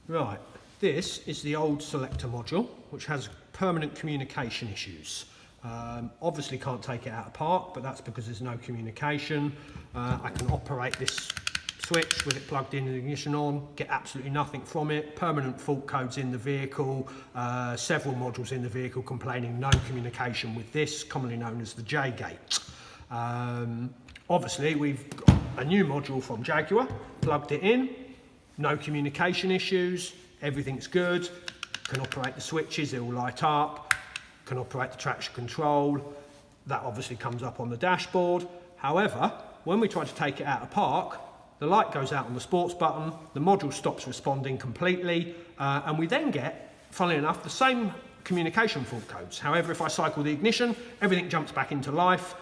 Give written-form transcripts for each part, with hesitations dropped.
Right, this is the old selector module, which has permanent communication issues. Obviously can't take it out apart, but that's because there's no communication. I can operate this switch with it plugged in and the ignition on, get absolutely nothing from it. Permanent fault codes in the vehicle, several modules in the vehicle complaining no communication with this, commonly known as the J gate. Obviously we've got a new module from Jaguar, plugged it in, no communication issues, everything's good, can operate the switches, they all light up, can operate the traction control, that obviously comes up on the dashboard. However, when we try to take it out of park, the light goes out on the sports button, the module stops responding completely, and we then get, funnily enough, the same communication fault codes. However, if I cycle the ignition, everything jumps back into life,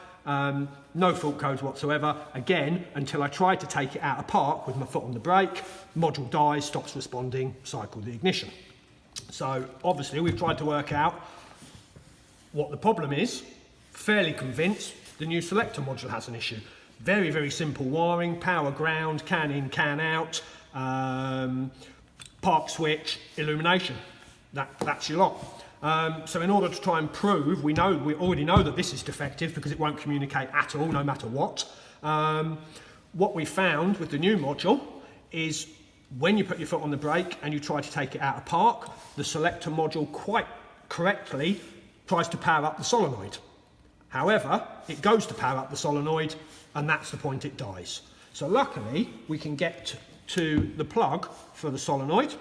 no fault codes whatsoever, again, until I try to take it out of park with my foot on the brake, module dies, stops responding, cycle the ignition. So obviously we've tried to work out what the problem is, fairly convinced the new selector module has an issue. Very, very simple wiring, power ground, can in, can out, park switch, illumination. That's your lot. So in order to try and prove, we already know that this is defective because it won't communicate at all, no matter what. What we found with the new module is when you put your foot on the brake and you try to take it out of park, the selector module quite correctly tries to power up the solenoid. However, it goes to power up the solenoid and that's the point it dies. So luckily, we can get to the plug for the solenoid.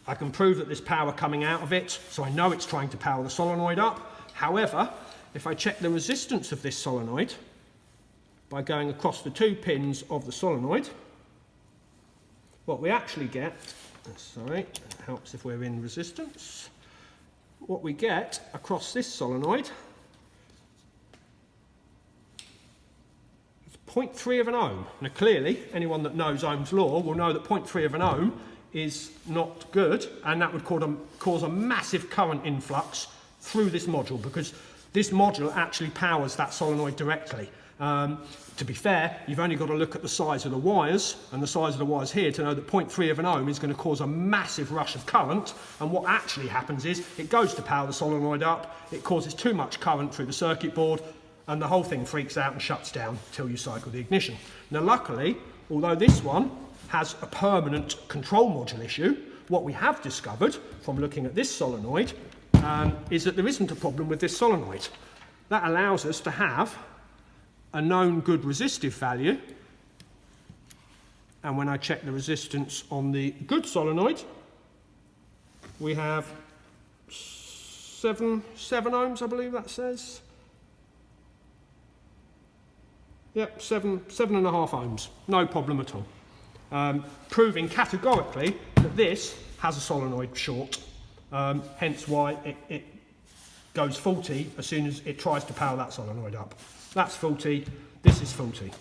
I can prove that there's power coming out of it, so I know it's trying to power the solenoid up. However, if I check the resistance of this solenoid by going across the 2 pins of the solenoid, what we actually get, sorry, it helps if we're in resistance. What we get across this solenoid is 0.3 of an ohm. Now clearly, anyone that knows Ohm's law will know that 0.3 of an ohm is not good, and that would cause a massive current influx through this module, because this module actually powers that solenoid directly. To be fair, you've only got to look at the size of the wires and the size of the wires here to know that 0.3 of an ohm is going to cause a massive rush of current, and what actually happens is it goes to power the solenoid up, it causes too much current through the circuit board, and the whole thing freaks out and shuts down until you cycle the ignition. Now luckily, although this one has a permanent control module issue, what we have discovered from looking at this solenoid is that there isn't a problem with this solenoid. That allows us to have a known good resistive value, and when I check the resistance on the good solenoid, we have 7 ohms, I believe that says. Yep, 7.5 ohms, no problem at all. Proving categorically that this has a solenoid short, hence why it goes faulty as soon as it tries to power that solenoid up. That's faulty, this is faulty.